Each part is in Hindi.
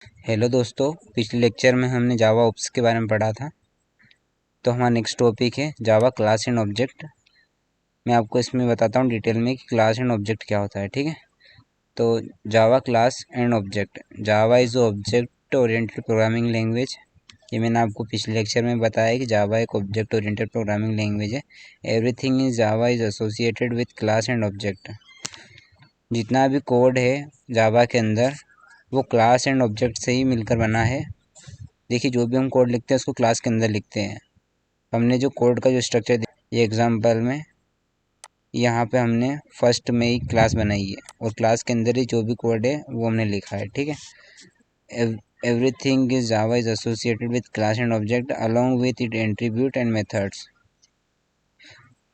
हेलो दोस्तों, पिछले लेक्चर में हमने जावा ओप्स के बारे में पढ़ा था। तो हमारा नेक्स्ट टॉपिक है जावा क्लास एंड ऑब्जेक्ट। मैं आपको इसमें बताता हूँ डिटेल में कि क्लास एंड ऑब्जेक्ट क्या होता है। ठीक है, तो Java class and object. Java is object oriented programming language. ये मैंने आपको पिछले लेक्चर में बताया कि जावा एक ऑब्जेक्ट ओरिएंटेड प्रोग्रामिंग लैंग्वेज है। Everything in Java is associated with class and object. जितना भी कोड है जावा के अंदर वो क्लास एंड ऑब्जेक्ट से ही मिलकर बना है। देखिए, जो भी हम कोड लिखते हैं उसको क्लास के अंदर लिखते हैं। हमने जो कोड का जो स्ट्रक्चर दिया, ये एग्जांपल में यहाँ पे हमने फर्स्ट में ही क्लास बनाई है और क्लास के अंदर ही जो भी कोड है वो हमने लिखा है। ठीक है, everything is Java is associated with class and object along with it attribute and methods.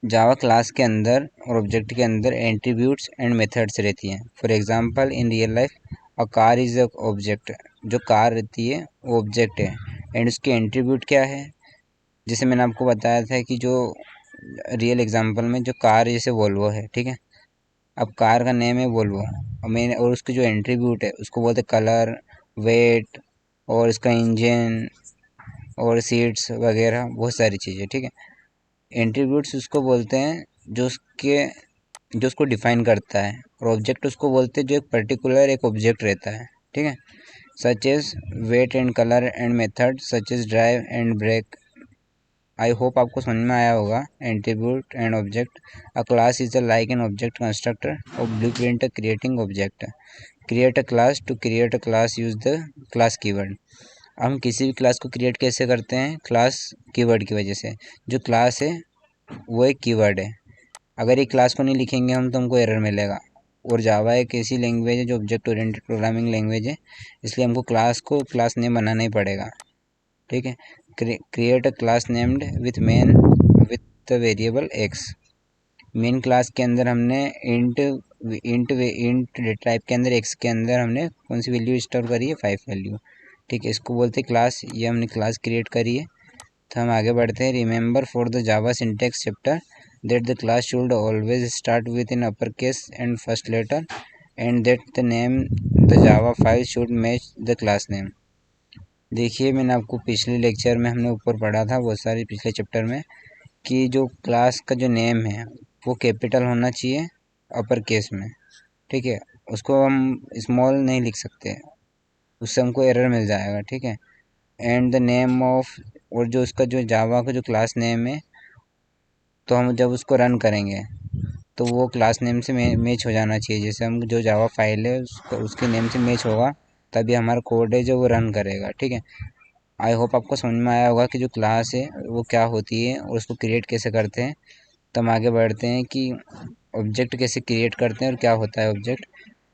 Java class के अंदर और ऑब्जेक्ट के अंदर एट्रीब्यूट्स एंड मेथड्स रहती हैं। For example, in real life a car is a object. जो कार रहती है वो ऑब्जेक्ट है एंड उसकी एट्रीब्यूट क्या है। जैसे मैंने आपको बताया था कि जो रियल एग्जांपल में जो कार जैसे वोल्वो है। ठीक है, अब कार का नेम है वोल्वो और मैंने और उसकी जो एट्रीब्यूट है उसको बोलते कलर, वेट और इसका इंजन और सीट्स वगैरह बहुत सारी चीज़ें। ठीक है, एट्रीब्यूट्स उसको बोलते हैं जो उसको डिफाइन करता है और ऑब्जेक्ट उसको बोलते हैं जो एक पर्टिकुलर एक ऑब्जेक्ट रहता है। ठीक है, such as weight and colour and method such as drive and brake. I hope आपको समझ में आया होगा। Attribute and object. A class is like an object constructor और blueprint creating object. Create a class. To create a class use the class keyword. हम किसी भी क्लास को क्रिएट कैसे करते हैं? क्लास कीवर्ड की वजह से। जो क्लास है वो एक कीवर्ड है। अगर ये क्लास को नहीं लिखेंगे हम तो हमको एरर मिलेगा। और जावा एक ऐसी लैंग्वेज है जो ऑब्जेक्ट ओरिएंटेड प्रोग्रामिंग लैंग्वेज है, इसलिए हमको क्लास को क्लास नेम बनाना ही पड़ेगा। ठीक है, create a class named with main with the variable x. Main class के अंदर हमने इंट इंट डेटा टाइप के अंदर एक्स के अंदर हमने कौन सी वैल्यू स्टोर करी है? 5 वैल्यू। ठीक है, इसको बोलते हैं क्लास। ये हमने क्लास क्रिएट करी है। तो हम आगे बढ़ते हैं। Remember for the Java syntax chapter that the class should always start with in upper case and first letter and that the name the Java file should match the class name. देखिए, मैंने आपको पिछले लेक्चर में हमने ऊपर पढ़ा था बहुत सारे पिछले चैप्टर में कि जो क्लास का जो नेम है वो कैपिटल होना चाहिए अपर केस में। ठीक है, उसको हम स्मॉल नहीं लिख सकते, उससे हमको एरर मिल जाएगा। ठीक है, एंड द नेम ऑफ, और जो उसका जो जावा का जो क्लास नेम है तो हम जब उसको रन करेंगे तो वो क्लास नेम से मैच हो जाना चाहिए। जैसे हम जो जावा फाइल है उसको उसके नेम से मैच होगा तभी हमारा कोड है जो वो रन करेगा। ठीक है, आई होप आपको समझ में आया होगा कि जो क्लास है वो क्या होती है और उसको क्रिएट कैसे करते हैं। तो हम आगे बढ़ते हैं कि ऑब्जेक्ट कैसे क्रिएट करते हैं और क्या होता है object.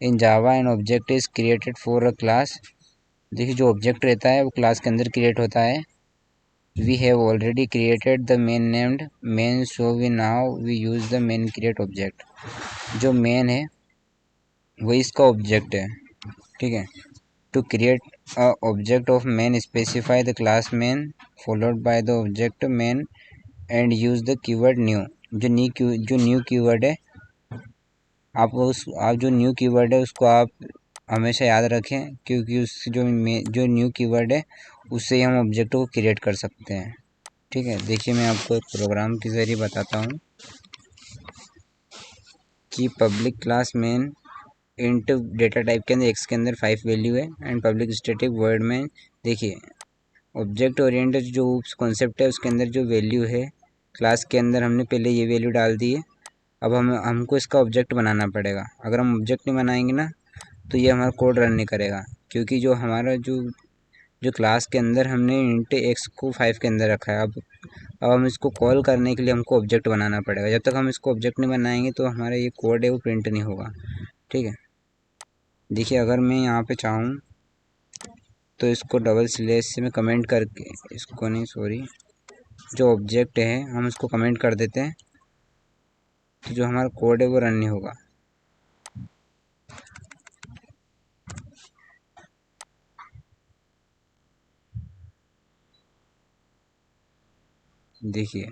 In Java an object is created for a class. देखिए, जो ऑब्जेक्ट रहता है वो क्लास के अंदर क्रिएट होता है। We have already created the main named main, so we use the main create object। जो main है वही इसका ऑब्जेक्ट है। ठीक है, to create a object of main specify the class main followed by the object main and use the keyword new। जो न्यू कीवर्ड है आप जो न्यू कीवर्ड है उसको आप हमेशा याद रखें, क्योंकि उस जो न्यू कीवर्ड है उससे ही हम ऑब्जेक्ट को क्रिएट कर सकते हैं। ठीक है, देखिए मैं आपको एक प्रोग्राम के ज़रिए बताता हूँ कि public class main int data type के अंदर एक्स के अंदर 5 वैल्यू है एंड पब्लिक स्टैटिक वर्ड में। देखिए, ऑब्जेक्ट ओरिएंटेड जो कॉन्सेप्ट है उसके अंदर जो वैल्यू है क्लास के अंदर हमने पहले ये वैल्यू डाल दी है। अब हमको इसका ऑब्जेक्ट बनाना पड़ेगा। अगर हम ऑब्जेक्ट नहीं बनाएंगे ना तो ये हमारा कोड रन नहीं करेगा, क्योंकि जो हमारा जो क्लास के अंदर हमने इंट एक्स को 5 के अंदर रखा है। अब हम इसको कॉल करने के लिए हमको ऑब्जेक्ट बनाना पड़ेगा। जब तक हम इसको ऑब्जेक्ट नहीं बनाएंगे तो हमारा ये कोड है वो प्रिंट नहीं होगा। ठीक है, देखिए अगर मैं यहाँ पे चाहूँ तो इसको डबल स्लैश से मैं कमेंट करके इसको नहीं, सॉरी, जो ऑब्जेक्ट है हम इसको कमेंट कर देते हैं तो जो हमारा कोड है वो रन नहीं होगा। देखिए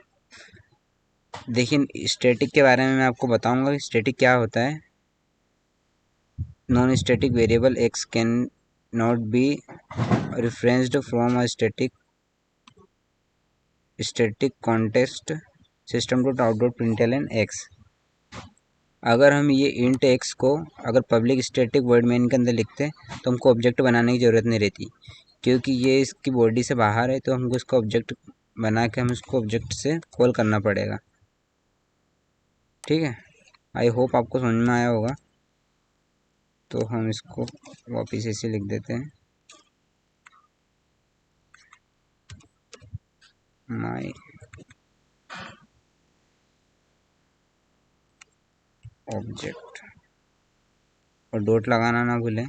देखिए स्टैटिक के बारे में मैं आपको बताऊंगा कि स्टैटिक क्या होता है। Non static variable x can not be referenced from a static context system dot out dot println x। अगर हम ये इंट एक्स को अगर पब्लिक स्टैटिक वर्ड मेन के अंदर लिखते हैं तो हमको ऑब्जेक्ट बनाने की ज़रूरत नहीं रहती, क्योंकि ये इसकी बॉडी से बाहर है, तो हमको इसका ऑब्जेक्ट बना के हम इसको ऑब्जेक्ट से कॉल करना पड़ेगा। ठीक है, आई होप आपको समझ में आया होगा। तो हम इसको वापस ऐसे लिख देते हैं, माई ऑब्जेक्ट, और डॉट लगाना ना भूलें।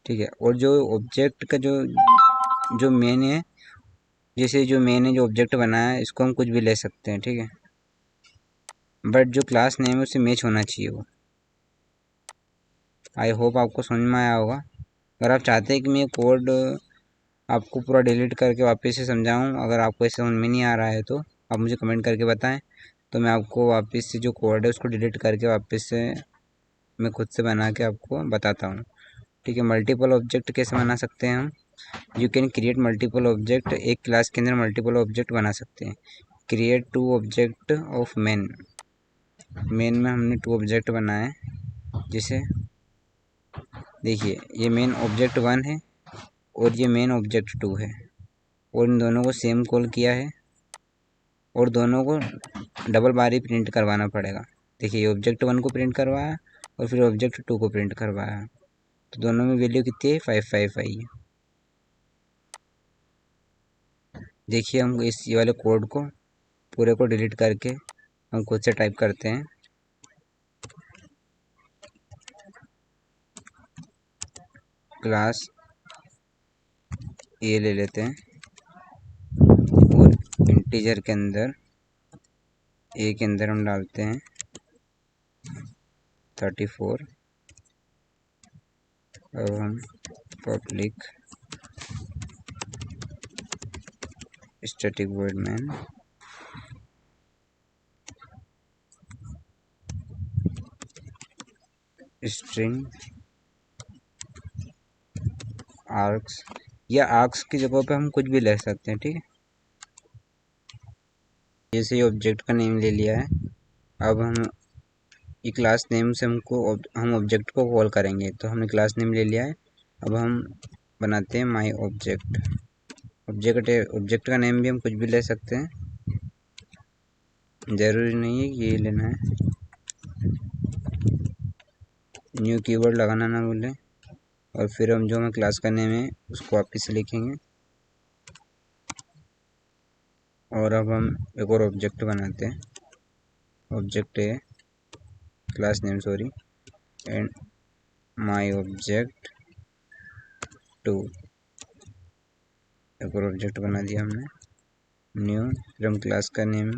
ठीक है, और जो ऑब्जेक्ट का जो मेन है, जैसे जो मेन है जो ऑब्जेक्ट बनाया है, इसको हम कुछ भी ले सकते हैं। ठीक है, बट जो क्लास नेम है उससे मैच होना चाहिए वो। आई होप आपको समझ में आया होगा। अगर आप चाहते हैं कि मैं कोड आपको पूरा डिलीट करके वापस से समझाऊं, अगर आपको ऐसे समझ में नहीं आ रहा है तो आप मुझे कमेंट करके बताएं, तो मैं आपको वापस से जो कोड है उसको डिलीट करके वापस से मैं खुद से बना के आपको बताता हूँ। ठीक है, मल्टीपल ऑब्जेक्ट कैसे बना सकते हैं हम? You can create multiple object. एक क्लास के अंदर मल्टीपल ऑब्जेक्ट बना सकते हैं। Create two object of main में हमने 2 ऑब्जेक्ट बनाए, जिसे देखिए ये मेन ऑब्जेक्ट 1 है और ये मेन ऑब्जेक्ट 2 है, और इन दोनों को सेम कॉल किया है, और दोनों को डबल बारी प्रिंट करवाना पड़ेगा। देखिए ये ऑब्जेक्ट 1 को प्रिंट करवाया और फिर ऑब्जेक्ट 2 को प्रिंट करवाया, तो दोनों में वैल्यू कितनी है? 5 आई है। देखिए हम इस ये वाले कोड को पूरे को डिलीट करके हम खुद से टाइप करते हैं, क्लास ए ले लेते हैं और इंटीजर के अंदर ए के अंदर हम डालते हैं 34। अब हम public static void main string arcs, या आर्क्स की जगह पे हम कुछ भी ले सकते हैं। ठीक है, जैसे ये ऑब्जेक्ट का नेम ले लिया है, अब हम ये क्लास नेम से हम ऑब्जेक्ट को कॉल करेंगे, तो हमने क्लास नेम ले लिया है। अब हम बनाते हैं माई ऑब्जेक्ट। ऑब्जेक्ट का नेम भी हम कुछ भी ले सकते हैं, ज़रूरी नहीं है ये लेना है। न्यू कीवर्ड लगाना ना भूलें, और फिर हम जो हमें क्लास का नेम है उसको वापस से लिखेंगे, और अब हम एक और ऑब्जेक्ट बनाते हैं, ऑब्जेक्ट है class name sorry and my object 2। एक और ऑब्जेक्ट बना दिया हमने न्यू, फिर हम क्लास का नेम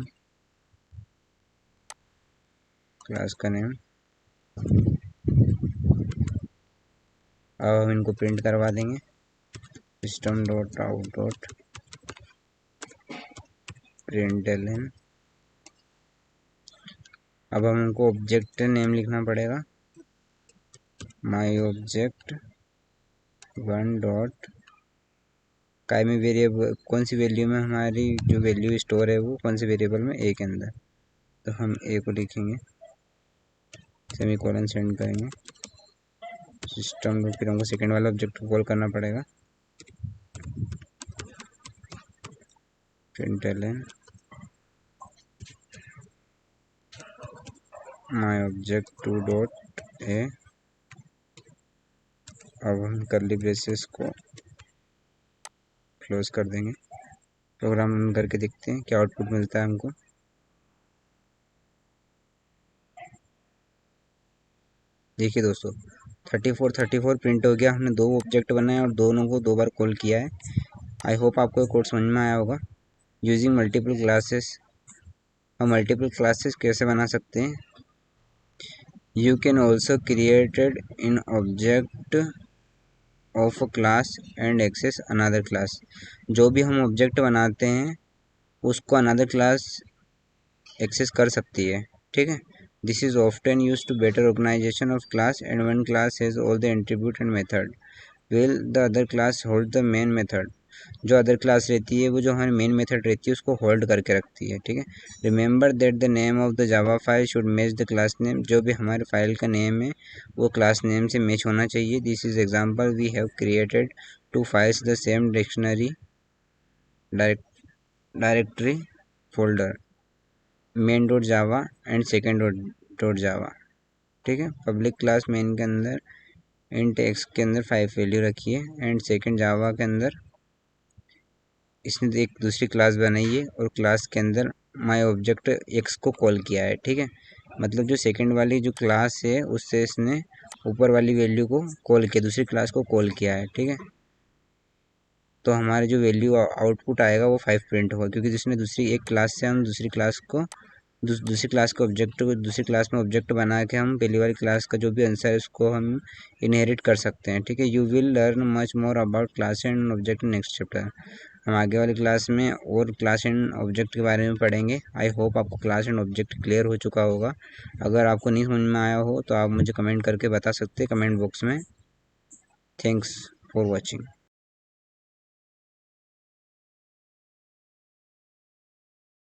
अब हम इनको प्रिंट करवा देंगे, system dot out dot println. अब हमको ऑब्जेक्ट नेम लिखना पड़ेगा, माई ऑब्जेक्ट 1 डॉट काय में वेरिएबल, कौन सी वैल्यू में हमारी जो वैल्यू स्टोर है वो कौन सी वेरिएबल में? ए के अंदर, तो हम ए को लिखेंगे, सेमीकोलन सेंड करेंगे सिस्टम में। फिर हमको सेकेंड वाला ऑब्जेक्ट को कॉल करना पड़ेगा, println my object 2 dot A. अब हम कर्ली ब्रेसेस को क्लोज कर देंगे। प्रोग्राम रन करके देखते हैं क्या आउटपुट मिलता है हमको। देखिए दोस्तों 34 प्रिंट हो गया। हमने 2 ऑब्जेक्ट बनाए और दोनों को 2 बार कॉल किया है। आई होप आपको कोड समझ में आया होगा। यूजिंग मल्टीपल क्लासेस, हम मल्टीपल क्लासेस कैसे बना सकते हैं? You can also created in object of a class and access another class. जो भी हम ऑब्जेक्ट बनाते हैं उसको अनदर क्लास एक्सेस कर सकती है, ठीक है। This is often use to better organisation of class and one class has all the attribute and method will the other class hold the main method. जो अदर क्लास रहती है वो जो हमारी मेन मेथड रहती है उसको होल्ड करके रखती है, ठीक है। Remember that the name of the Java file should match the class name. जो भी हमारे फाइल का नेम है वो क्लास नेम से मैच होना चाहिए। This is example we have created two files the same dictionary directory folder main dot Java and second dot Java, ठीक है। पब्लिक क्लास मेन के अंदर इंट एक्स के अंदर 5 वैल्यू रखी है एंड सेकेंड जावा के अंदर इसने एक दूसरी क्लास बनाई है और क्लास के अंदर माई ऑब्जेक्ट एक्स को कॉल किया है, ठीक है। मतलब जो सेकंड वाली जो क्लास है उससे इसने ऊपर वाली वैल्यू को कॉल किया, दूसरी क्लास को कॉल किया है, ठीक है। तो हमारे जो वैल्यू आउटपुट आएगा वो 5 प्रिंट होगा, क्योंकि जिसने दूसरी एक क्लास से हम दूसरी क्लास को दूसरी क्लास के ऑब्जेक्ट को दूसरी क्लास में ऑब्जेक्ट बना के हम पहली वाली क्लास का जो भी आंसर है उसको हम इनहेरिट कर सकते हैं, ठीक है। You will learn much more about class and object next chapter. हम आगे वाली क्लास में और क्लास एंड ऑब्जेक्ट के बारे में पढ़ेंगे। आई होप आपको क्लास एंड ऑब्जेक्ट क्लियर हो चुका होगा। अगर आपको नहीं समझ में आया हो तो आप मुझे कमेंट करके बता सकते हैं कमेंट बॉक्स में। Thanks for watching.